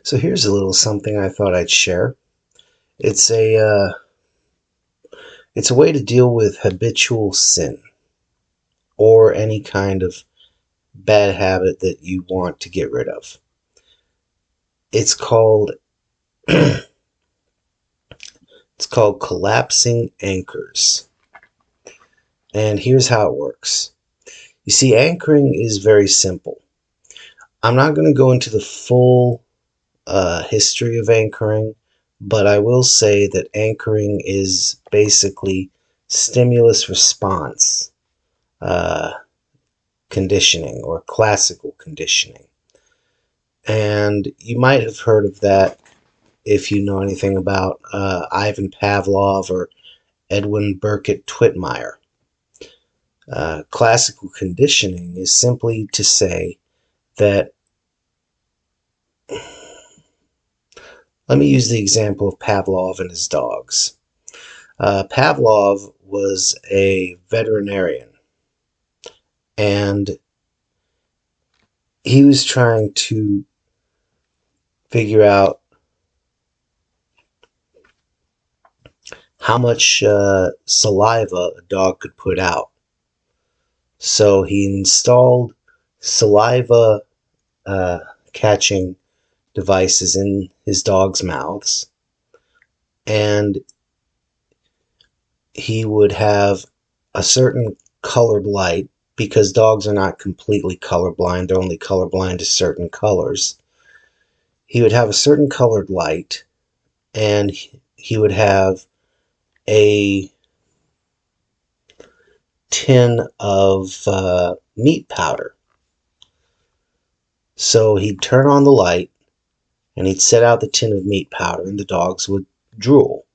So here's a little something I thought I'd share. It's a way to deal with habitual sin or any kind of bad habit that you want to get rid of. It's called it's called collapsing anchors. And here's how it works. You see, anchoring is very simple. I'm not going to go into the full history of anchoring, but I will say that anchoring is basically stimulus response uh, conditioning or classical conditioning. And you might have heard of that if you know anything about Ivan Pavlov or Edwin Burkitt Twitmeyer. Classical conditioning is simply to say that, let me use the example of Pavlov and his dogs. Pavlov was a veterinarian, and he was trying to figure out how much saliva a dog could put out. So he installed saliva catching devices in his dogs' mouths, and he would have a certain colored light, because dogs are not completely colorblind, they're only colorblind to certain colors. He would have a certain colored light, and he would have a tin of meat powder. So he'd turn on the light, and he'd set out the tin of meat powder, and the dogs would drool.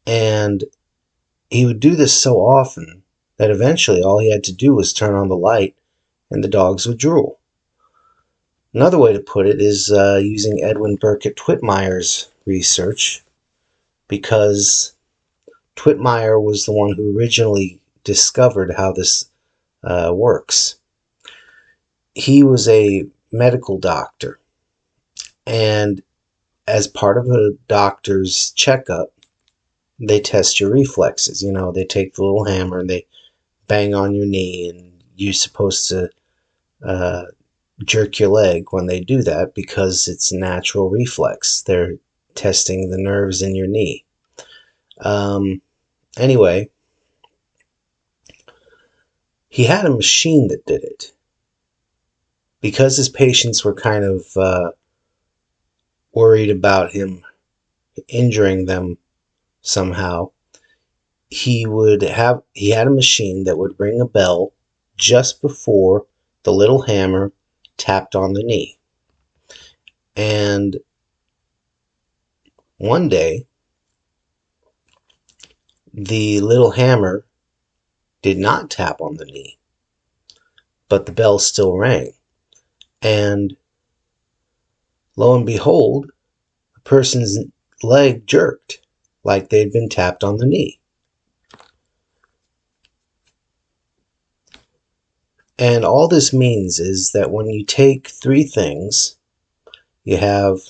And he would do this so often that eventually all he had to do was turn on the light, and the dogs would drool. Another way to put it is using Edwin Burkitt Twitmeyer's research, because Twitmeyer was the one who originally discovered how this works. He was a medical doctor, and as part of a doctor's checkup, they test your reflexes. You know, they take the little hammer and they bang on your knee, and you're supposed to jerk your leg when they do that, because it's a natural reflex. They're testing the nerves in your knee. Anyway, he had a machine that did it. Because his patients were kind of worried about him injuring them somehow, he had a machine that would ring a bell just before the little hammer tapped on the knee. And one day, the little hammer did not tap on the knee, but the bell still rang. And lo and behold, the person's leg jerked like they'd been tapped on the knee. And all this means is that when you take three things, you have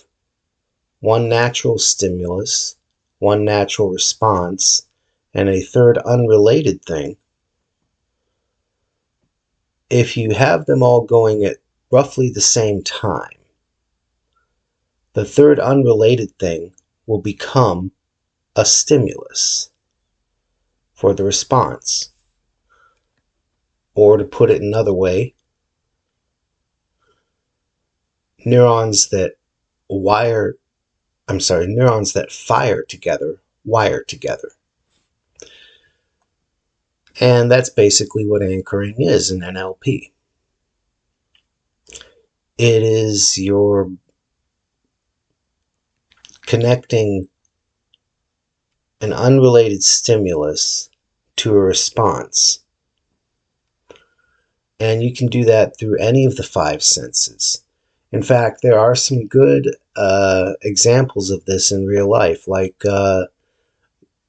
one natural stimulus, one natural response, and a third unrelated thing. If you have them all going at roughly the same time, the third unrelated thing will become a stimulus for the response. Or to put it another way, neurons that fire together wire together. And that's basically what anchoring is in NLP. It is your connecting an unrelated stimulus to a response. And you can do that through any of the five senses. In fact, there are some good examples of this in real life, like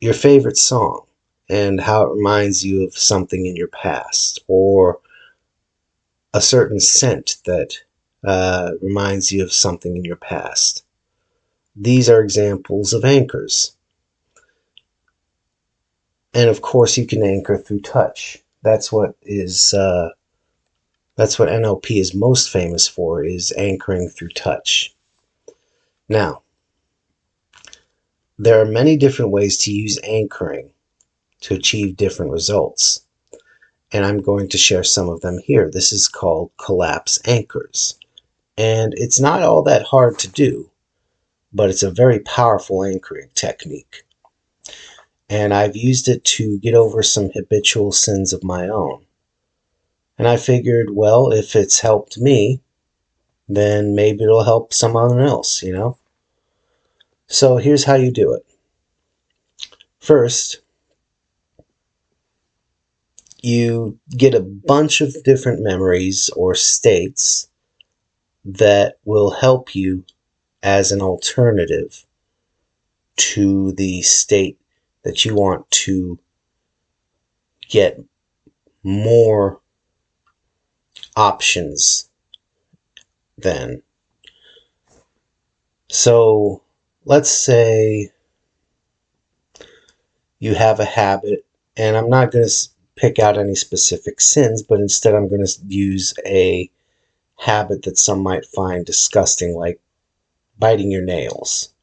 your favorite song and how it reminds you of something in your past, or a certain scent that reminds you of something in your past. These are examples of anchors. And of course, you can anchor through touch. That's what NLP is most famous for, is anchoring through touch. Now, there are many different ways to use anchoring to achieve different results, and I'm going to share some of them here. This is called collapse anchors, and it's not all that hard to do, but it's a very powerful anchoring technique. And I've used it to get over some habitual sins of my own. And I figured, well, if it's helped me, then maybe it'll help someone else, you know? So here's how you do it. First, you get a bunch of different memories or states that will help you as an alternative to the state that you want to get more options than. So let's say you have a habit, and I'm not going to pick out any specific sins, but instead I'm going to use a habit that some might find disgusting, like biting your nails,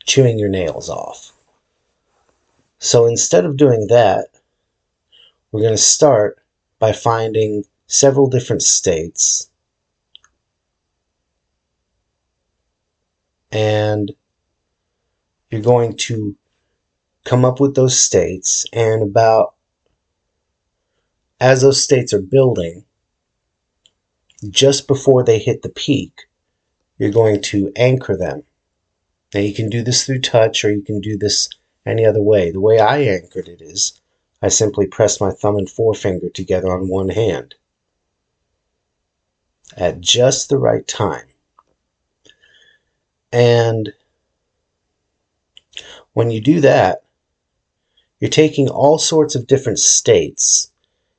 chewing your nails off. So instead of doing that, we're going to start by finding several different states, and you're going to come up with those states, and about as those states are building, just before they hit the peak, you're going to anchor them. Now you can do this through touch, or you can do this any other way. The way I anchored it is I simply pressed my thumb and forefinger together on one hand at just the right time. And when you do that, you're taking all sorts of different states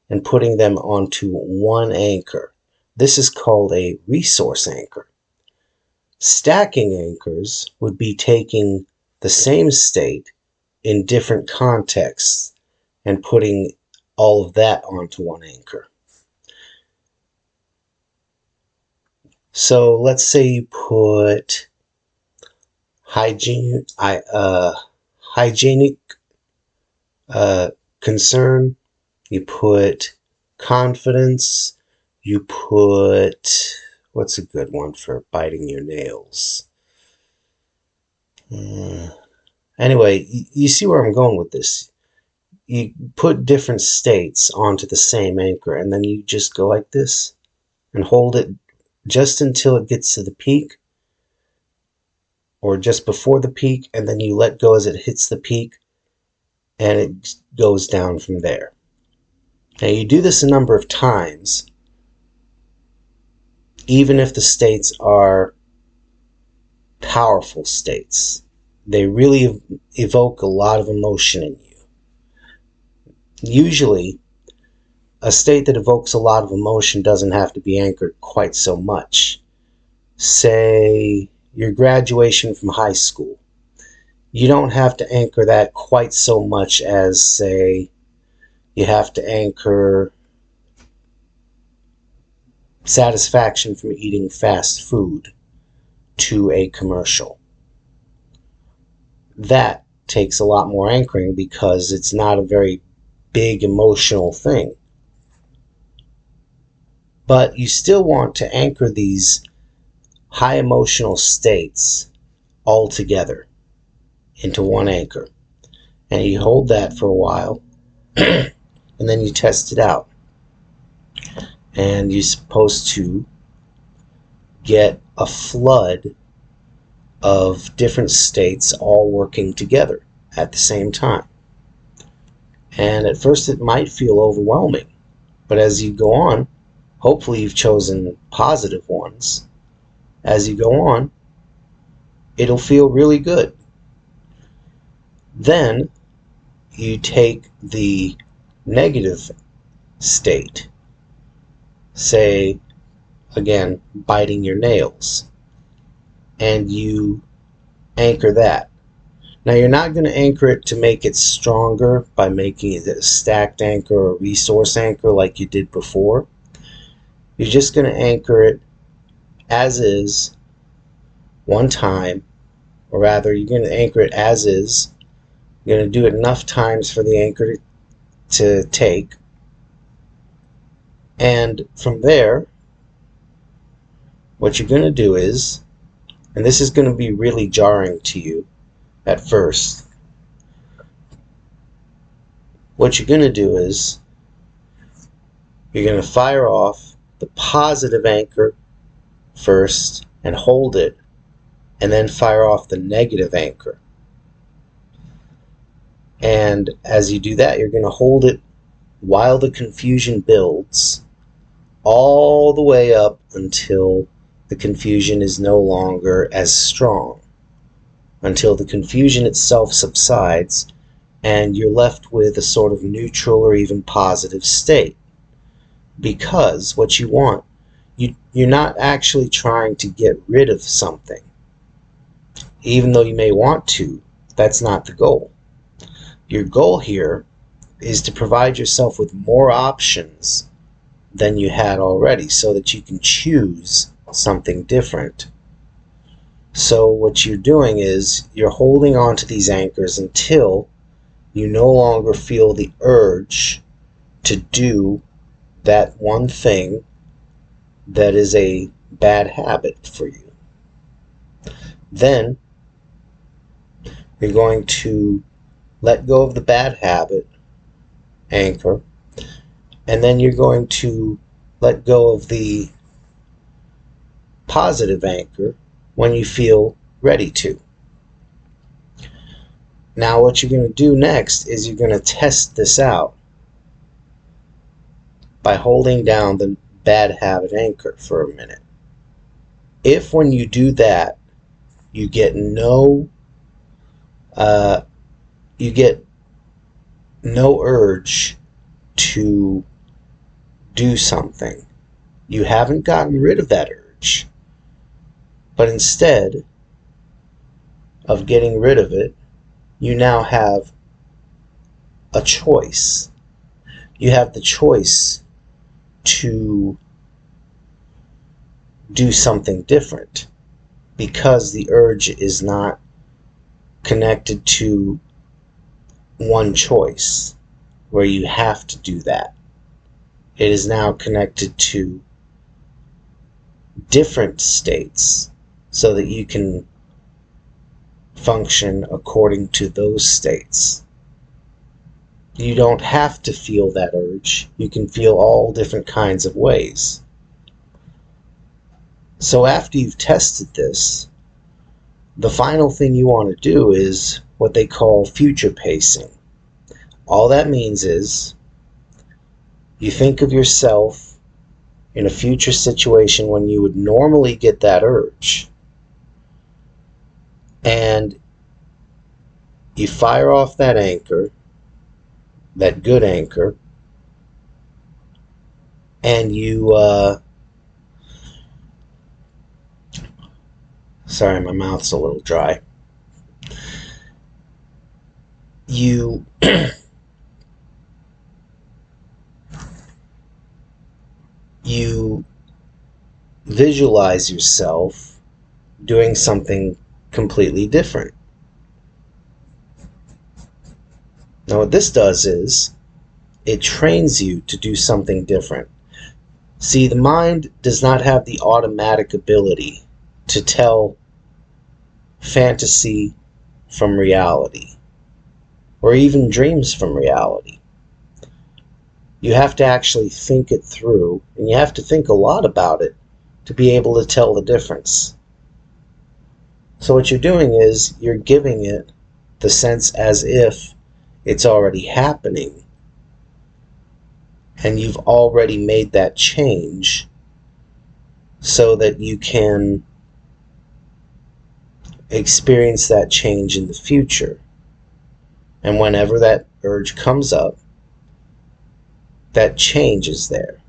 and putting them onto one anchor. This is called a resource anchor. Stacking anchors would be taking the same state in different contexts and putting all of that onto one anchor. So let's say you put hygienic concern, you put confidence, you put, what's a good one for biting your nails? Anyway, you see where I'm going with this. You put different states onto the same anchor, and then you just go like this and hold it just until it gets to the peak, or just before the peak, and then you let go as it hits the peak, and it goes down from there. Now you do this a number of times, even if the states are powerful states. They really evoke a lot of emotion in you. Usually, a state that evokes a lot of emotion doesn't have to be anchored quite so much. Say your graduation from high school. You don't have to anchor that quite so much as, say, you have to anchor satisfaction from eating fast food to a commercial. That takes a lot more anchoring because it's not a very big emotional thing. But you still want to anchor these high emotional states all together into one anchor. And you hold that for a while, and then you test it out. And you're supposed to get a flood of different states all working together at the same time. And at first it might feel overwhelming, but as you go on, hopefully you've chosen positive ones. As you go on, it'll feel really good. Then you take the negative state, say again, biting your nails. And you anchor that. Now, you're not going to anchor it to make it stronger by making it a stacked anchor or resource anchor like you did before. You're just going to anchor it as is one time, or rather, you're going to anchor it as is. You're going to do it enough times for the anchor to take. And from there, what you're going to do is, and this is going to be really jarring to you at first, what you're going to do is you're going to fire off the positive anchor first and hold it, and then fire off the negative anchor. And as you do that, you're going to hold it while the confusion builds all the way up until the confusion is no longer as strong, until the confusion itself subsides and you're left with a sort of neutral or even positive state. Because what you want, you're not actually trying to get rid of something. Even though you may want to, that's not the goal. Your goal here is to provide yourself with more options than you had already so that you can choose something different. So what you're doing is you're holding on to these anchors until you no longer feel the urge to do that one thing that is a bad habit for you. Then you're going to let go of the bad habit anchor, and then you're going to let go of the positive anchor when you feel ready to. Now what you're going to do next is you're going to test this out by holding down the bad habit anchor for a minute. If when you do that you get no urge to do something, you haven't gotten rid of that urge, but instead of getting rid of it, you now have a choice. You have the choice to do something different because the urge is not connected to one choice where you have to do that. It is now connected to different states so that you can function according to those states. You don't have to feel that urge. You can feel all different kinds of ways. So after you've tested this, the final thing you want to do is what they call future pacing. All that means is you think of yourself in a future situation when you would normally get that urge, and you fire off that anchor, that good anchor, and you sorry, my mouth's a little dry. You you visualize yourself doing something completely different. Now what this does is it trains you to do something different. See, the mind does not have the automatic ability to tell fantasy from reality, or even dreams from reality. You have to actually think it through, and you have to think a lot about it to be able to tell the difference. So what you're doing is you're giving it the sense as if it's already happening, and you've already made that change so that you can experience that change in the future. And whenever that urge comes up, that change is there.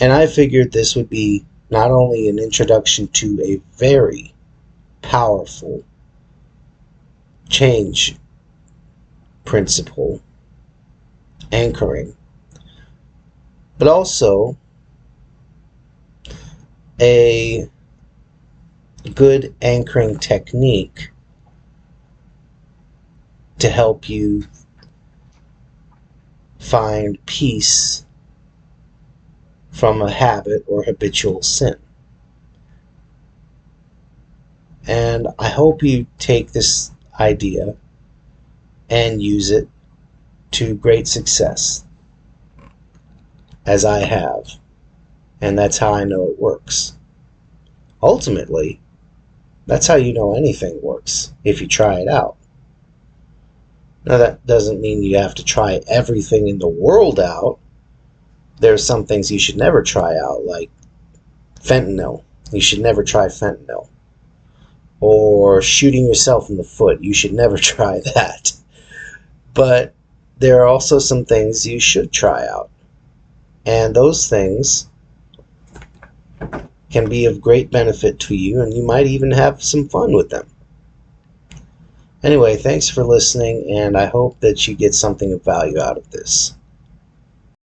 And I figured this would be not only an introduction to a very powerful change principle, anchoring, but also a good anchoring technique to help you find peace from a habit or habitual sin. And I hope you take this idea and use it to great success, as I have. And that's how I know it works. Ultimately, that's how you know anything works, if you try it out. Now, that doesn't mean you have to try everything in the world out. There's some things you should never try out, like fentanyl. You should never try fentanyl. Or shooting yourself in the foot. You should never try that. But there are also some things you should try out. And those things can be of great benefit to you, and you might even have some fun with them. Anyway, thanks for listening, and I hope that you get something of value out of this.